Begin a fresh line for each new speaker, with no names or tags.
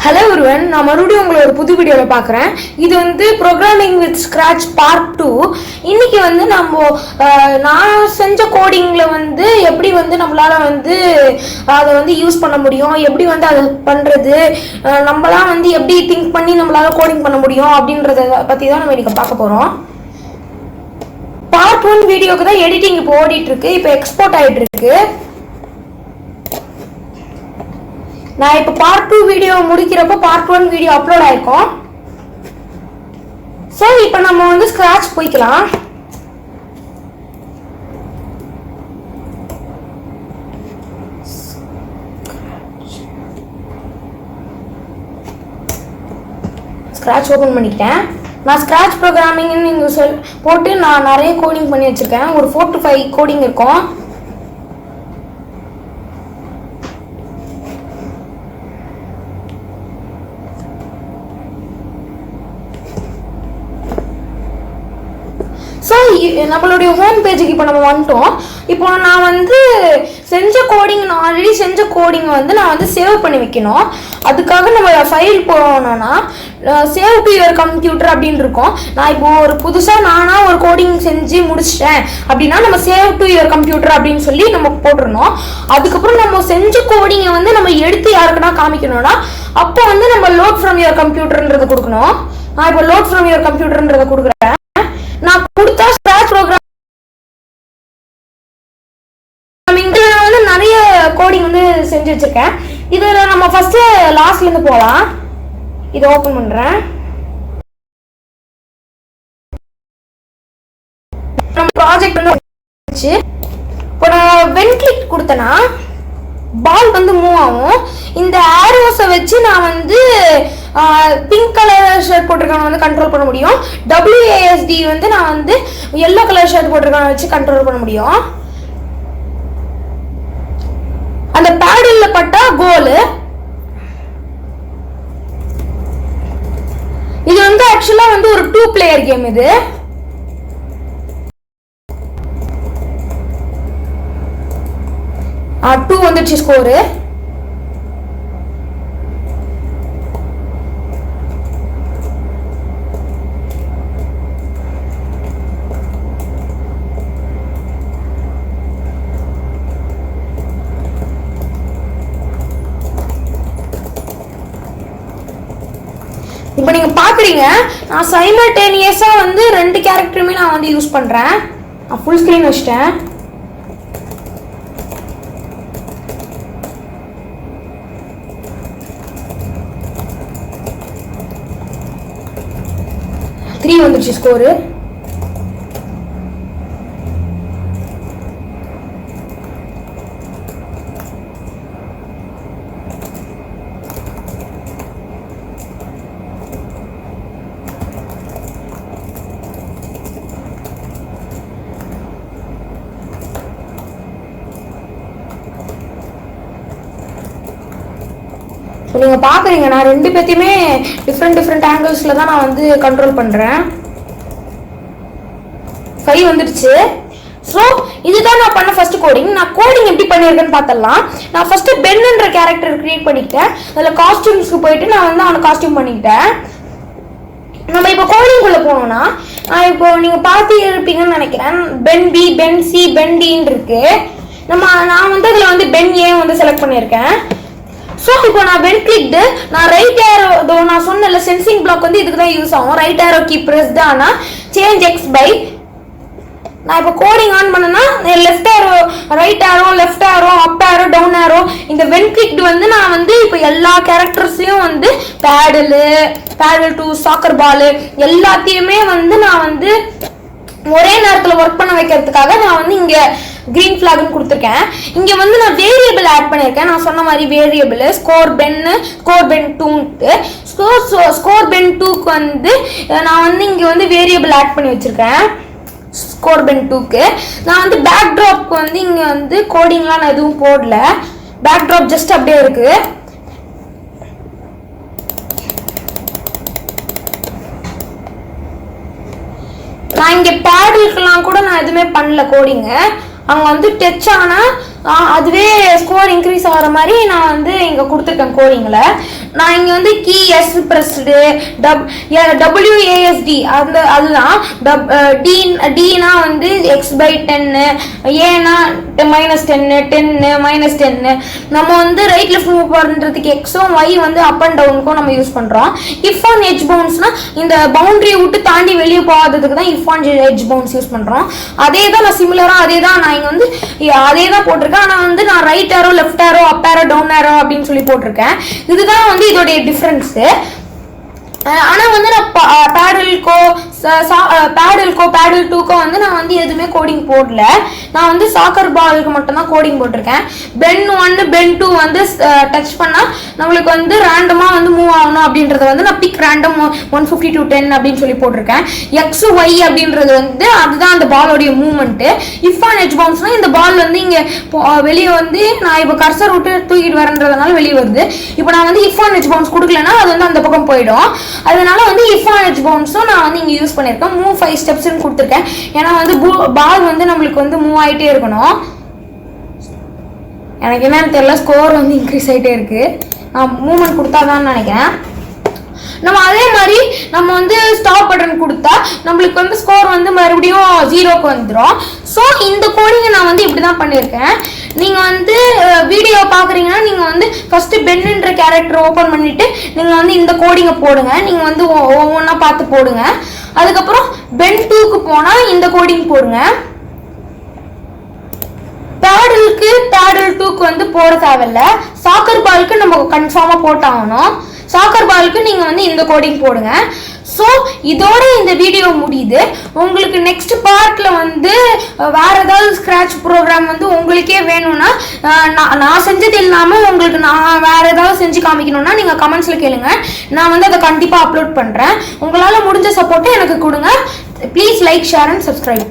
Hello everyone, நான் மறுபடியும் உங்களை ஒரு புது வீடியோல பார்க்குறேன். இது வந்து ப்ரோக்ராமிங் வித் ஸ்க்ராட்ச் பார்ட் 2. இன்னைக்கு வந்து நான் செஞ்ச கோடிங்ல வந்து எப்படி வந்து நம்மளால வந்து அதை வந்து யூஸ் பண்ண முடியும், எப்படி வந்து அதை பண்றது, நம்மளாம் வந்து எப்படி திங்க் பண்ணி நம்மளால கோடிங் பண்ண முடியும் அப்படின்றத பத்தி தான் நம்ம இன்னைக்கு பார்க்க போறோம். பார்ட் 1 வீடியோக்கு தான் எடிட்டிங் இப்போ ஓடிட்டு இருக்கு, இப்போ எக்ஸ்போர்ட் ஆயிட்டு இருக்கு. நான் இப்போ பார்ட் 2 வீடியோ முடிக்கிறப்ப பார்ட் 1 வீடியோ அப்லோட் ஆயிருக்கும். ஸோ இப்போ நம்ம வந்து ஸ்க்ராட்ச் போய்க்கலாம். ஸ்க்ராட்ச் ஓப்பன் பண்ணிக்கிட்டேன். நான் ஸ்க்ராட்ச் ப்ரோக்ராமிங்னு நீங்கள் போட்டு நான் நிறைய கோடிங் பண்ணி வச்சுருக்கேன். ஒரு 4 to 5 கோடிங் இருக்கும். ஸோ நம்மளுடைய ஹோம் பேஜுக்கு இப்போ நம்ம வந்துட்டோம். இப்போ நான் வந்து நான் ஆல்ரெடி செஞ்ச கோடிங் வந்து நான் வந்து சேவ் பண்ணி வைக்கணும். அதுக்காக நம்ம ஃபைல் போனோம்னா சேவ் டு யுவர் கம்ப்யூட்டர் அப்படின்னு இருக்கும். நான் இப்போ ஒரு புதுசாக நானாக ஒரு கோடிங் செஞ்சு முடிச்சிட்டேன் அப்படின்னா நம்ம சேவ் டு யுவர் கம்ப்யூட்டர் அப்படின்னு சொல்லி நம்ம போட்டுருணும். அதுக்கப்புறம் நம்ம செஞ்ச கோடிங்கை வந்து நம்ம எடுத்து யாருக்குன்னா காமிக்கணும்னா அப்போ வந்து நம்ம லோட் ஃப்ரம் யுவர் கம்ப்யூட்டர்ன்றதை கொடுக்கணும். நான் இப்போ லோட் ஃப்ரம் யுவர் கம்ப்யூட்டர்ன்றதை கொடுக்குறேன். நான் கொடுத்தா ஸ்க்ராட்ச் ப்ரோக்ராமிங் வந்து நிறைய கோடிங் வந்து செஞ்சு வச்சிருக்கேன். இதுல நம்ம ஃபர்ஸ்ட் லாஸ்ட்ல இருந்து போலாம். இதை ஓபன் பண்றேன். நம்ம ப்ராஜெக்ட் வந்து இப்போ நான் வென் கிளிக் கொடுத்தேன்னா பால் வந்து மூவ் ஆகும். இந்த ஆரோஸை வச்சு நான் வந்து பிங்க் கலர் ஷர்ட் போட்டிருக்கவங்க வந்து கண்ட்ரோல் பண்ண முடியும். WASD வந்து நான் வந்து எல்லோ கலர் ஷர்ட் போட்டிருக்கவங்க வச்சு கண்ட்ரோல் பண்ண முடியும். அந்த பேடில் பட்டா கோலு. இது வந்து ஆக்சுவலா வந்து ஒரு 2 பிளேயர் கேம். இது டூ வந்துச்சு ஸ்கோரு. இப்போ நீங்க பாக்குறீங்க நான் சைமல்டேனியஸா வந்து 2 கேரக்டருமே நான் வந்து யூஸ் பண்றேன். நான் ஃபுல் ஸ்கிரீன் வச்சிட்டேன். வந்துச்சு ஸ்கோரு. நீங்க பாக்குறீங்க நான் 2 பேத்தையுமே டிஃப்ரெண்ட் ஆங்கிள்ஸ்ல தான் நான் வந்து கண்ட்ரோல் பண்றேன். 5 வந்துடுச்சு. ஸோ இதுதான் நான் பண்ண ஃபர்ஸ்ட் கோடிங். நான் கோடிங் எப்படி பண்ணியிருக்கேன்னு பார்த்தலாம். நான் ஃபர்ஸ்ட் பென்ன்ற கேரக்டர் கிரியேட் பண்ணிக்கிட்டேன். அதில் காஸ்டியூம்ஸ்க்கு போயிட்டு நான் வந்து அவனை காஸ்டியூம் பண்ணிக்கிட்டேன். நம்ம இப்போ கோடிங்குள்ள போனோம்னா இப்போ நீங்க பார்த்து இருப்பீங்கன்னு நினைக்கிறேன். Pen B, pen C, pen டின்னு இருக்கு. நான் வந்து அதில் வந்து பென் ஏ வந்து செலக்ட் பண்ணியிருக்கேன். ஸோ இப்போ நான் வென் கிளிக்டு நான் ரைட் ஏரோ நான் சொன்னல சென்சிங் பிளாக் வந்து இதுக்கு தான் யூஸ் ஆகும். ரைட் ஏரோ கீ பிரஸ் தானா சேஞ்ச் எக்ஸ் பை. நான் இப்போ கோடிங் ஆன் பண்ணேன்னா left arrow, right arrow, left arrow, up arrow, down arrow. இந்த வென் கிளிக்டு வந்து நான் வந்து இப்போ எல்லா கேரக்டர்ஸையும் வந்து பேடல் டு சாக்கர் பால் எல்லாத்தையுமே வந்து நான் வந்து ஒரே நேரத்தில் ஒர்க் பண்ண வைக்கிறதுக்காக நான் வந்து இங்க கிரீன் ஃபிளாக்னு கொடுத்துருக்கேன். இங்க வந்து நான் வேரியபிள் ஆட் பண்ணியிருக்கேன். நான் சொன்ன மாதிரி வேரியபிள் ஸ்கோர் பென் 2ன்ட்டு ஸ்கோர் பென் 2க்கு வந்து நான் வந்து இங்க வந்து வேரியபிள் ஆட் பண்ணி வச்சிருக்கேன். ஸ்கோர் பென் 2க்கு நான் வந்து பேக் ட்ராப்க்கு வந்து இங்க வந்து கோடிங்லாம் நான் எதுவும் போடல. பேக் ட்ராப் ஜஸ்ட் அப்படியே இருக்கு. நான் இங்க பேடலுக்கெல்லாம் கூட நான் எதுவுமே பண்ணல கோடிங்க. அங்க வந்து டச் ஆனா அதுவே ஸ்கோர் இன்க்ரீஸ் ஆகிற மாதிரி நான் வந்து இங்கே கொடுத்துருக்கேன் கோடிங்கில். நான் இங்கே வந்து கீ எஸ் ப்ரெஸ்டு WASD அதுதான் டினா வந்து x/10, ஏனா -10 10 நம்ம வந்து ரைட் லெஃப்ட் மூவ் பண்ணுறதுக்கு எக்ஸும் y வந்து அப் அண்ட் டவுனுக்கும் நம்ம யூஸ் பண்ணுறோம். இஃப் ஆன் எட்ஜ் பவுன்ஸ்னா இந்த பவுண்டரியை விட்டு தாண்டி வெளியே போகாததுக்கு தான் if on edge bounce use பண்ணுறோம். அதே தான் நான் சிமிலராக அதே தான் நான் இங்கே வந்து அதே தான் போட்டிருக்கேன். ஆனால் வந்து நான் ரைட் ஆரோ லெஃப்ட் ஆரோ அப் ஆரோ டவுன் ஆரோ அப்படின்னு சொல்லி போட்டிருக்கேன். இதுதான் வந்து இதோடைய டிஃப்ரென்ஸு. ஆனால் வந்து நான் பேடல் 2க்கோ வந்து நான் வந்து எதுவுமே கோடிங் போடல. நான் வந்து சாக்கர் பாலுக்கு மட்டும்தான் கோடிங் போட்டிருக்கேன். பென் 1 பென் 2 வந்து டச் பண்ணால் நம்மளுக்கு வந்து ரேண்டமாக வந்து மூவ் ஆகணும் அப்படின்றத வந்து நான் பிக் ரேண்டம் 150 to 10 அப்படின்னு சொல்லி போட்டிருக்கேன். XY அப்படின்றது வந்து அதுதான் அந்த பாலோடைய மூவ்மெண்ட்டு. இஃப் ஆன் எட்ஜ் பவுன்ஸ்னால் இந்த பால் வந்து இங்கே வெளியே வந்து நான் இப்போ கர்சர் விட்டு தூக்கிட்டு வரன்றதுனால வெளியே வருது. இப்போ நான் வந்து இஃப் ஆன் எட்ஜ் பவுன்ஸ் கொடுக்கலன்னா அது வந்து அந்த பக்கம் போயிடும். அதனால வந்து இஃப் ஆன் எட்ஜ் பவுன்ஸும் நான் வந்து இங்கே யூஸ் பண்ணியிருக்கேன். மூவ் 5 ஸ்டெப்ஸ்ன்னு கொடுத்துருக்கேன். ஏன்னா வந்து பால் வந்து நம்மளுக்கு வந்து மூவ் ஆகிட்டே இருக்கணும். எனக்கு என்னன்னு தெரியல, ஸ்கோர் வந்து இன்க்ரீஸ் ஆகிட்டே இருக்கு. நான் மூவ்மெண்ட் கொடுத்தாதான்னு நினைக்கிறேன். நம்ம அதே மாதிரி நம்ம வந்து ஸ்டாப் பட்டன் கொடுத்தா நம்மளுக்கு வந்து ஸ்கோர் வந்து மறுபடியும் 0க்கு வந்துடும். ஸோ இந்த கோடிங்கை நான் வந்து இப்படி தான் பண்ணியிருக்கேன். நீங்கள் வந்து வீடியோ பார்க்குறீங்கன்னா நீங்கள் வந்து ஃபஸ்ட்டு பென்னுன்ற கேரக்டர் ஓப்பன் பண்ணிவிட்டு நீங்கள் வந்து இந்த கோடிங்கை போடுங்க. நீங்கள் வந்து ஒவ்வொன்றா பார்த்து போடுங்க. அதுக்கப்புறம் பென் 2க்கு போனால் இந்த கோடிங் போடுங்க. பேடல் 2க்கு வந்து போட தேவையில்ல. சாக்கர் பாலுக்கு நம்ம கன்ஃபார்மாக போட்டாகணும். சாக்கர் பாலுக்கு நீங்கள் வந்து இந்த கோடிங் போடுங்க. ஸோ இதோட இந்த வீடியோ முடியுது. உங்களுக்கு நெக்ஸ்ட் பார்ட்டில் வந்து வேறு ஏதாவது ஸ்க்ராட்ச் ப்ரோக்ராம் வந்து உங்களுக்கே வேணும்னா நான் செஞ்சது இல்லாமல் உங்களுக்கு நான் வேறு ஏதாவது செஞ்சு காமிக்கணும்னா நீங்கள் கமெண்ட்ஸில் கேளுங்க. நான் வந்து அதை கண்டிப்பாக அப்லோட் பண்ணுறேன். உங்களால் முடிஞ்ச சப்போர்ட்டை எனக்கு கொடுங்க. Please like, share and subscribe.